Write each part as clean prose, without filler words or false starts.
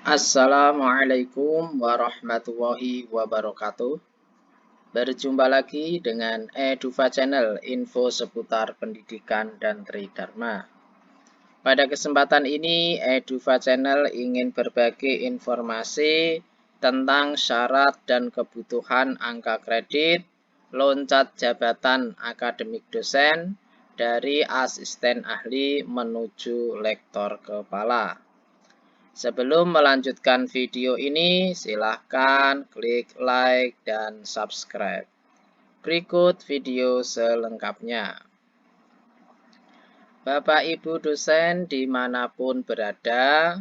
Assalamualaikum warahmatullahi wabarakatuh. Berjumpa lagi dengan Eduva Channel, info seputar pendidikan dan tridharma. Pada kesempatan ini, Eduva Channel ingin berbagi informasi tentang syarat dan kebutuhan angka kredit, loncat jabatan akademik dosen, dari asisten ahli menuju lektor kepala. Sebelum melanjutkan video ini, silahkan klik like dan subscribe. Berikut video selengkapnya. Bapak Ibu dosen dimanapun berada,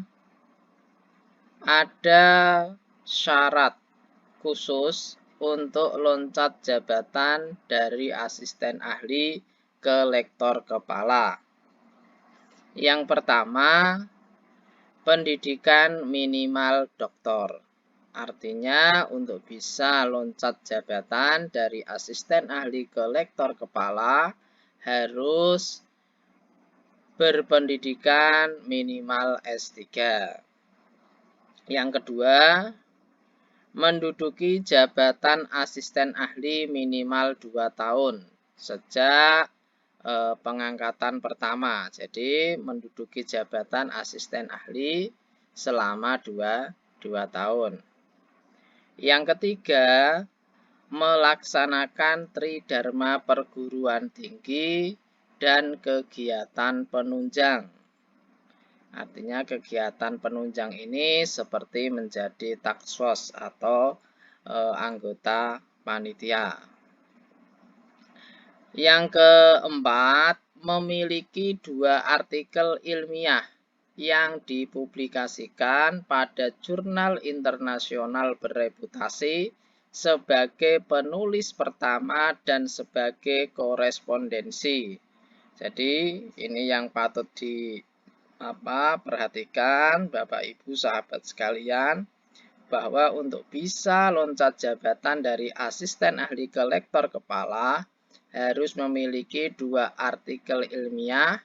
ada syarat khusus untuk loncat jabatan dari asisten ahli ke lektor kepala. Yang pertama, pendidikan minimal doktor. Artinya untuk bisa loncat jabatan dari asisten ahli ke lektor kepala harus berpendidikan minimal S3. Yang kedua, menduduki jabatan asisten ahli minimal 2 tahun sejak pengangkatan pertama. Jadi menduduki jabatan asisten ahli selama 2 tahun. Yang ketiga, melaksanakan tridharma perguruan tinggi dan kegiatan penunjang. Artinya kegiatan penunjang ini seperti menjadi taksos atau anggota panitia. Yang keempat, memiliki 2 artikel ilmiah yang dipublikasikan pada jurnal internasional bereputasi sebagai penulis pertama dan sebagai korespondensi. Jadi ini yang patut perhatikan Bapak Ibu sahabat sekalian, bahwa untuk bisa loncat jabatan dari asisten ahli ke lektor kepala harus memiliki 2 artikel ilmiah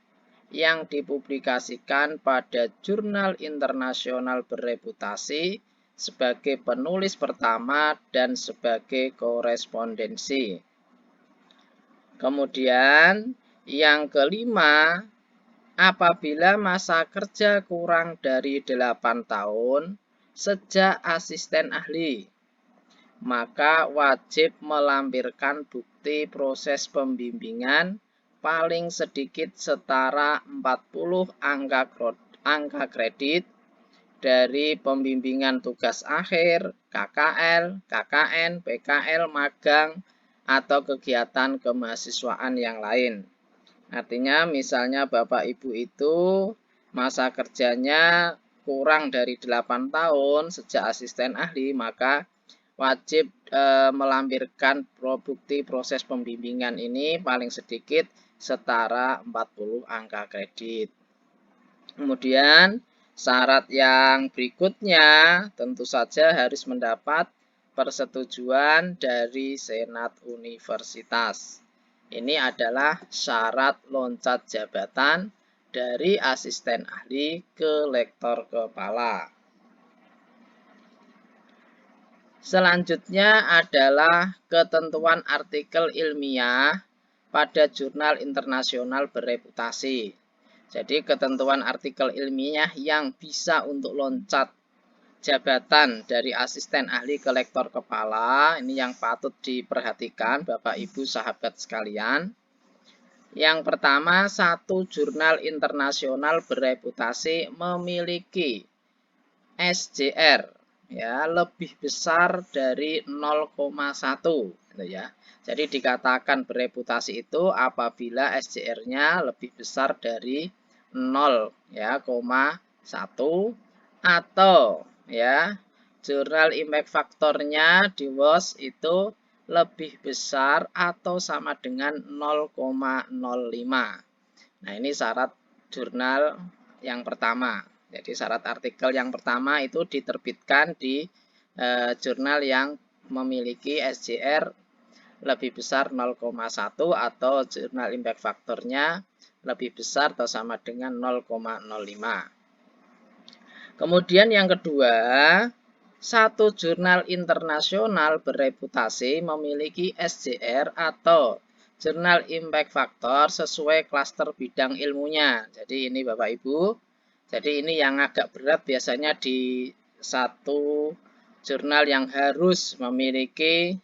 yang dipublikasikan pada jurnal internasional bereputasi sebagai penulis pertama dan sebagai korespondensi. Kemudian yang kelima, apabila masa kerja kurang dari 8 tahun sejak asisten ahli, maka wajib melampirkan bukti proses pembimbingan paling sedikit setara 40 angka kredit dari pembimbingan tugas akhir, KKL, KKN, PKL, magang, atau kegiatan kemahasiswaan yang lain. Artinya misalnya Bapak Ibu itu masa kerjanya kurang dari 8 tahun sejak asisten ahli, maka wajib melampirkan bukti proses pembimbingan ini paling sedikit setara 40 angka kredit. Kemudian syarat yang berikutnya tentu saja harus mendapat persetujuan dari Senat Universitas. Ini adalah syarat loncat jabatan dari asisten ahli ke lektor kepala. Selanjutnya adalah ketentuan artikel ilmiah pada jurnal internasional bereputasi. Jadi ketentuan artikel ilmiah yang bisa untuk loncat jabatan dari asisten ahli ke lektor kepala, ini yang patut diperhatikan Bapak Ibu sahabat sekalian. Yang pertama, satu jurnal internasional bereputasi memiliki SJR ya lebih besar dari 0,1 gitu ya. Jadi dikatakan bereputasi itu apabila SJR-nya lebih besar dari 0,1 atau ya jurnal impact faktornya di WOS itu lebih besar atau sama dengan 0,05. Nah, ini syarat jurnal yang pertama. Jadi syarat artikel yang pertama itu diterbitkan di jurnal yang memiliki SJR lebih besar 0,1 atau jurnal impact faktornya lebih besar atau sama dengan 0,05. Kemudian yang kedua, satu jurnal internasional bereputasi memiliki SJR atau Jurnal Impact Factor sesuai klaster bidang ilmunya. Jadi ini Bapak Ibu. Jadi ini yang agak berat biasanya di satu jurnal yang harus memiliki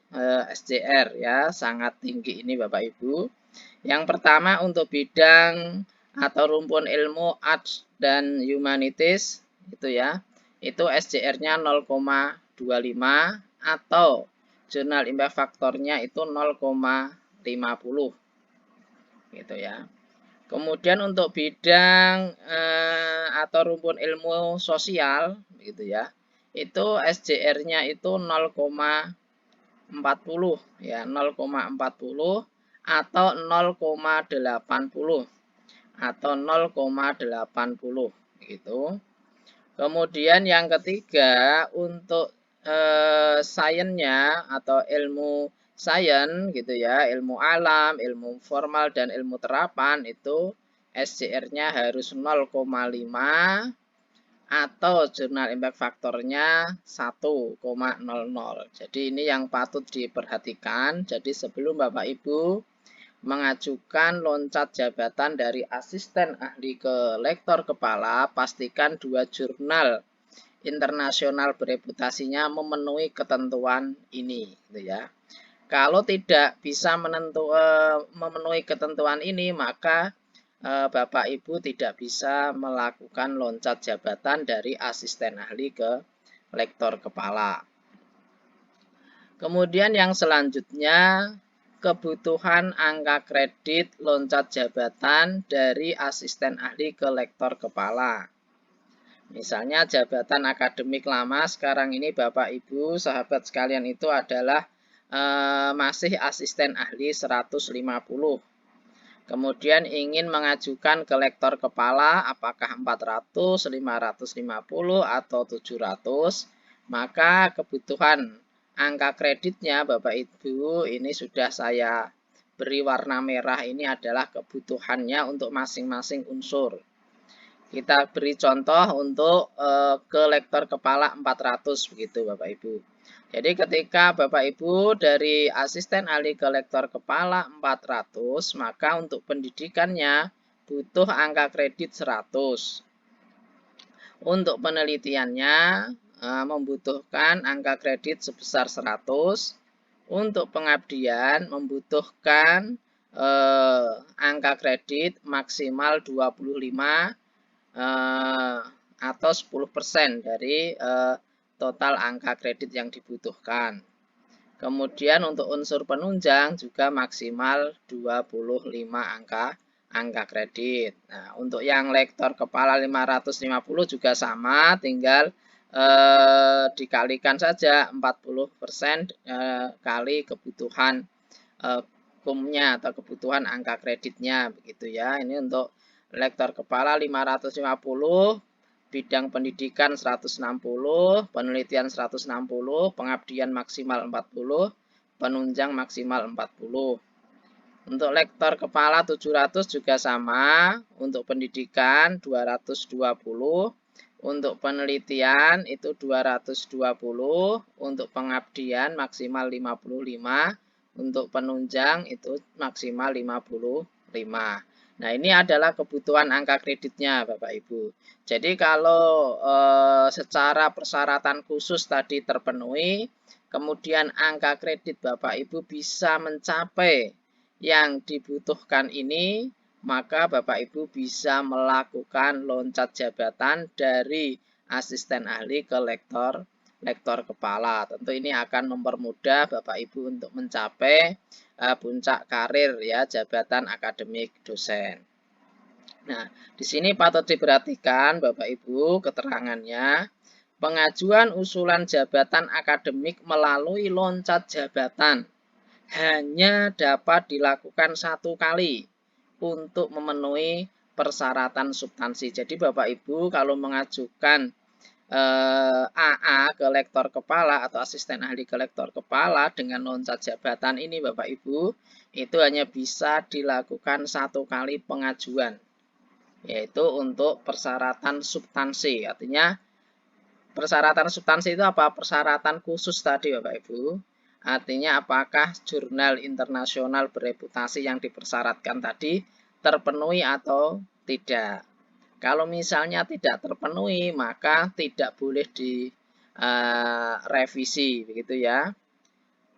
SJR ya, sangat tinggi ini Bapak Ibu. Yang pertama untuk bidang atau rumpun ilmu Arts dan Humanities itu ya. Itu SJR-nya 0,25 atau jurnal impact faktornya itu 0,50 gitu ya. Kemudian untuk bidang atau rumpun ilmu sosial gitu ya. Itu SJR-nya itu 0,40 ya, 0,40 atau 0,80 atau 0,80 gitu. Kemudian yang ketiga untuk sainsnya atau ilmu sains gitu ya, ilmu alam, ilmu formal dan ilmu terapan itu SJR-nya harus 0,5 atau jurnal impact faktornya 1,00. Jadi ini yang patut diperhatikan. Jadi sebelum Bapak Ibu mengajukan loncat jabatan dari asisten ahli ke lektor kepala, pastikan dua jurnal internasional bereputasinya memenuhi ketentuan ini, gitu ya. Kalau tidak bisa memenuhi ketentuan ini, maka Bapak Ibu tidak bisa melakukan loncat jabatan dari asisten ahli ke lektor kepala. Kemudian yang selanjutnya, kebutuhan angka kredit loncat jabatan dari asisten ahli ke lektor kepala. Misalnya jabatan akademik lama, sekarang ini Bapak Ibu sahabat sekalian itu adalah masih asisten ahli 150. Kemudian ingin mengajukan ke lektor kepala apakah 400, 550 atau 700, maka kebutuhan angka kreditnya Bapak Ibu ini sudah saya beri warna merah, ini adalah kebutuhannya untuk masing-masing unsur. Kita beri contoh untuk ke lektor kepala 400 begitu Bapak Ibu. Jadi ketika Bapak Ibu dari asisten ahli ke lektor kepala 400, maka untuk pendidikannya butuh angka kredit 100. Untuk penelitiannya membutuhkan angka kredit sebesar 100. Untuk pengabdian membutuhkan angka kredit maksimal 25 atau 10% dari total angka kredit yang dibutuhkan. Kemudian untuk unsur penunjang juga maksimal 25 angka kredit. Nah, untuk yang lektor kepala 550 juga sama, tinggal dikalikan saja 40% kali kebutuhan kumnya atau kebutuhan angka kreditnya begitu ya. Ini untuk lektor kepala 550, bidang pendidikan 160, penelitian 160, pengabdian maksimal 40, penunjang maksimal 40. Untuk lektor kepala 700 juga sama, untuk pendidikan 220, untuk penelitian itu 220, untuk pengabdian maksimal 55, untuk penunjang itu maksimal 55. Nah, ini adalah kebutuhan angka kreditnya Bapak Ibu. Jadi kalau secara persyaratan khusus tadi terpenuhi, kemudian angka kredit Bapak Ibu bisa mencapai yang dibutuhkan ini, maka Bapak Ibu bisa melakukan loncat jabatan dari asisten ahli ke lektor kepala. Tentu ini akan mempermudah Bapak Ibu untuk mencapai puncak karir ya, jabatan akademik dosen. Nah, di sini patut diperhatikan Bapak Ibu keterangannya, pengajuan usulan jabatan akademik melalui loncat jabatan hanya dapat dilakukan satu kali untuk memenuhi persyaratan substansi. Jadi Bapak Ibu kalau mengajukan AA ke lektor kepala atau asisten ahli ke lektor kepala dengan loncat jabatan ini Bapak Ibu, itu hanya bisa dilakukan satu kali pengajuan, yaitu untuk persyaratan substansi. Artinya Persyaratan substansi itu apa? Persyaratan khusus tadi Bapak Ibu. Artinya apakah jurnal internasional bereputasi yang dipersyaratkan tadi terpenuhi atau tidak. Kalau misalnya tidak terpenuhi, maka tidak boleh direvisi, begitu ya.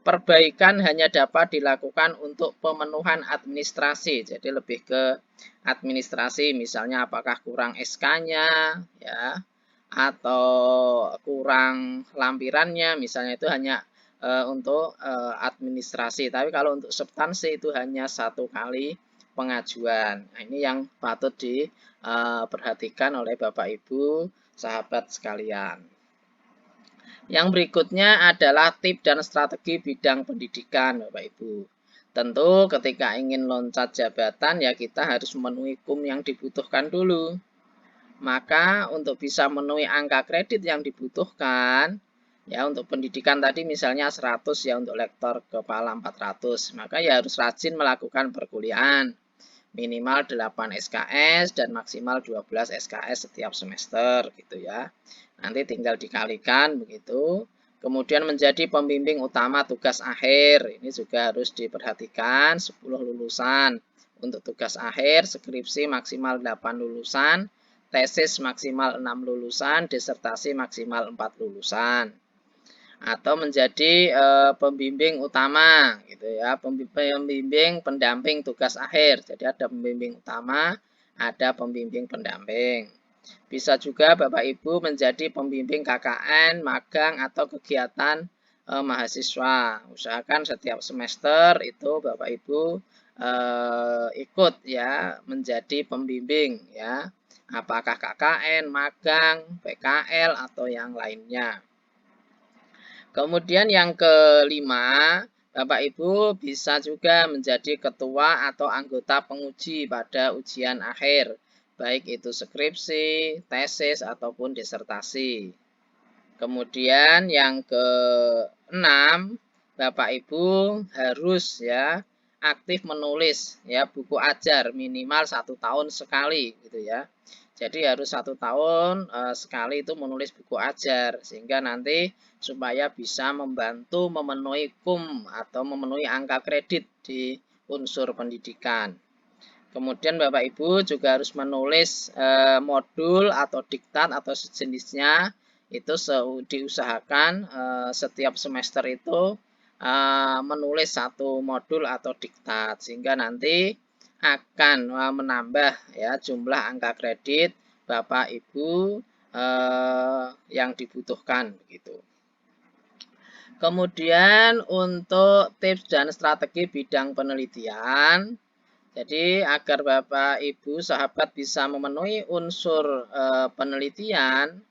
Perbaikan hanya dapat dilakukan untuk pemenuhan administrasi, jadi lebih ke administrasi, misalnya apakah kurang SK-nya, ya, atau kurang lampirannya, misalnya itu hanya untuk administrasi. Tapi kalau untuk substansi itu hanya 1 kali pengajuan. Nah, ini yang patut diperhatikan oleh Bapak Ibu, sahabat sekalian. Yang berikutnya adalah tips dan strategi bidang pendidikan, Bapak Ibu. Tentu ketika ingin loncat jabatan ya kita harus memenuhi KUM yang dibutuhkan dulu. Maka untuk bisa memenuhi angka kredit yang dibutuhkan, ya untuk pendidikan tadi misalnya 100 ya untuk lektor kepala 400, maka ya harus rajin melakukan perkuliahan. Minimal 8 SKS dan maksimal 12 SKS setiap semester gitu ya. Nanti tinggal dikalikan begitu. Kemudian menjadi pembimbing utama tugas akhir. Ini juga harus diperhatikan 10 lulusan. Untuk tugas akhir skripsi maksimal 8 lulusan, tesis maksimal 6 lulusan, disertasi maksimal 4 lulusan. Atau menjadi pembimbing utama gitu ya, pembimbing pendamping tugas akhir. Jadi ada pembimbing utama, ada pembimbing pendamping. Bisa juga Bapak Ibu menjadi pembimbing KKN, magang atau kegiatan mahasiswa. Usahakan setiap semester itu Bapak Ibu ikut ya menjadi pembimbing ya. Apakah KKN, magang, PKL atau yang lainnya. Kemudian yang kelima, Bapak Ibu bisa juga menjadi ketua atau anggota penguji pada ujian akhir, baik itu skripsi, tesis, ataupun disertasi. Kemudian yang keenam, Bapak Ibu harus ya aktif menulis ya buku ajar minimal 1 tahun sekali gitu ya. Jadi harus 1 tahun sekali itu menulis buku ajar sehingga nanti supaya bisa membantu memenuhi KUM atau memenuhi angka kredit di unsur pendidikan. Kemudian Bapak Ibu juga harus menulis modul atau diktat atau sejenisnya itu diusahakan setiap semester itu menulis 1 modul atau diktat sehingga nanti akan menambah ya jumlah angka kredit Bapak Ibu yang dibutuhkan begitu. Kemudian untuk tips dan strategi bidang penelitian, jadi agar Bapak Ibu sahabat bisa memenuhi unsur penelitian,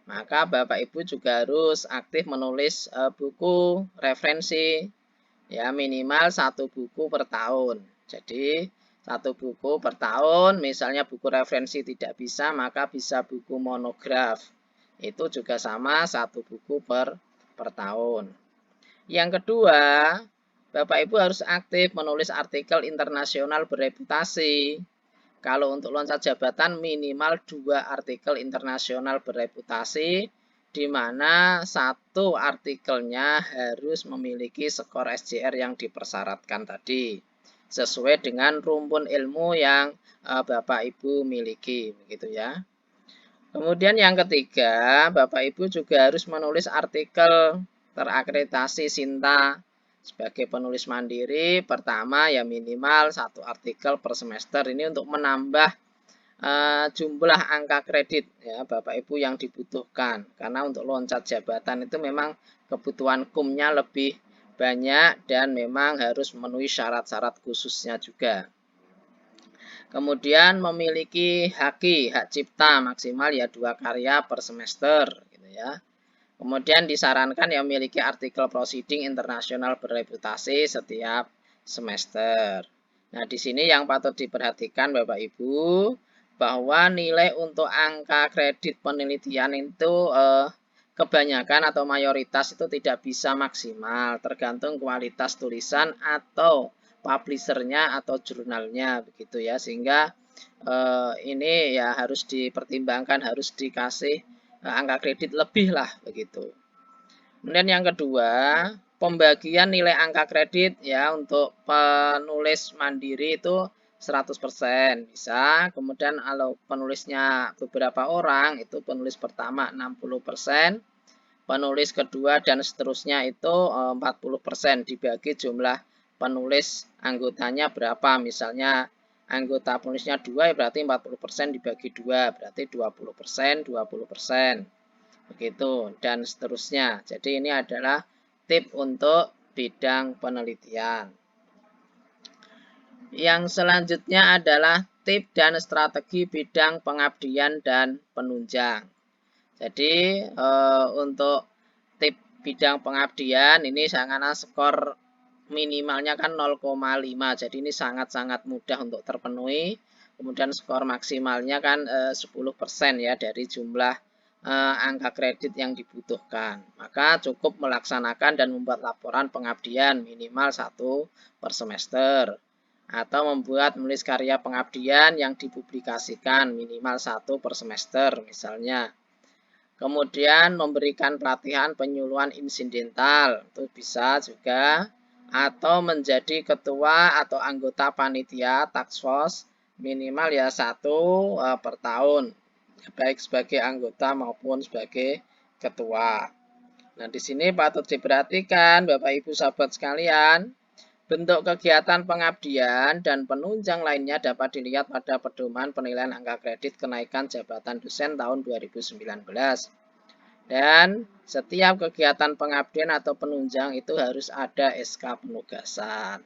maka Bapak Ibu juga harus aktif menulis buku referensi ya minimal 1 buku per tahun. Jadi 1 buku per tahun, misalnya buku referensi tidak bisa, maka bisa buku monograf. Itu juga sama 1 buku per tahun. Yang kedua, Bapak Ibu harus aktif menulis artikel internasional bereputasi. Kalau untuk loncat jabatan minimal 2 artikel internasional bereputasi, di mana 1 artikelnya harus memiliki skor SJR yang dipersyaratkan tadi, sesuai dengan rumpun ilmu yang Bapak Ibu miliki, begitu ya. Kemudian yang ketiga, Bapak Ibu juga harus menulis artikel terakreditasi Sinta sebagai penulis mandiri. Pertama ya minimal 1 artikel per semester, ini untuk menambah jumlah angka kredit ya Bapak Ibu yang dibutuhkan. Karena untuk loncat jabatan itu memang kebutuhan KUM-nya lebih banyak dan memang harus memenuhi syarat-syarat khususnya juga. Kemudian memiliki hak cipta maksimal ya 2 karya per semester gitu ya. Kemudian disarankan yang memiliki artikel proceeding internasional bereputasi setiap semester. Nah, di sini yang patut diperhatikan Bapak Ibu bahwa nilai untuk angka kredit penelitian itu kebanyakan atau mayoritas itu tidak bisa maksimal, tergantung kualitas tulisan atau publishernya atau jurnalnya begitu ya, sehingga ini ya harus dipertimbangkan, harus dikasih angka kredit lebih lah begitu. Kemudian yang kedua, pembagian nilai angka kredit ya untuk penulis mandiri itu 100% bisa. Kemudian kalau penulisnya beberapa orang itu penulis pertama 60%, penulis kedua dan seterusnya itu 40% dibagi jumlah penulis anggotanya berapa. Misalnya anggota penulisnya 2 ya berarti 40% dibagi 2 berarti 20%, 20%. Begitu dan seterusnya. Jadi ini adalah tip untuk bidang penelitian. Yang selanjutnya adalah tip dan strategi bidang pengabdian dan penunjang. Jadi untuk tip bidang pengabdian ini sangat skor minimalnya kan 0,5. Jadi ini sangat-sangat mudah untuk terpenuhi. Kemudian skor maksimalnya kan 10% ya dari jumlah angka kredit yang dibutuhkan. Maka cukup melaksanakan dan membuat laporan pengabdian minimal 1 per semester. Atau membuat menulis karya pengabdian yang dipublikasikan minimal 1 per semester misalnya. Kemudian memberikan pelatihan penyuluhan insidental, itu bisa juga. Atau menjadi ketua atau anggota panitia task force minimal ya 1 per tahun. Baik sebagai anggota maupun sebagai ketua. Nah, di sini patut diperhatikan Bapak Ibu sahabat sekalian, bentuk kegiatan pengabdian dan penunjang lainnya dapat dilihat pada pedoman penilaian angka kredit kenaikan jabatan dosen tahun 2019. Dan setiap kegiatan pengabdian atau penunjang itu harus ada SK penugasan.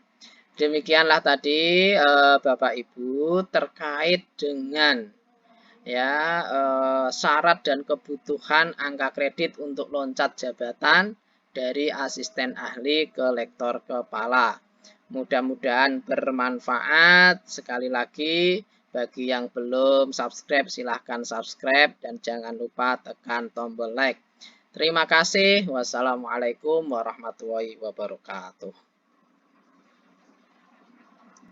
Demikianlah tadi Bapak Ibu terkait dengan ya syarat dan kebutuhan angka kredit untuk loncat jabatan dari asisten ahli ke lektor kepala. Mudah-mudahan bermanfaat. Sekali lagi bagi yang belum subscribe silahkan subscribe dan jangan lupa tekan tombol like. Terima kasih. Wassalamualaikum warahmatullahi wabarakatuh.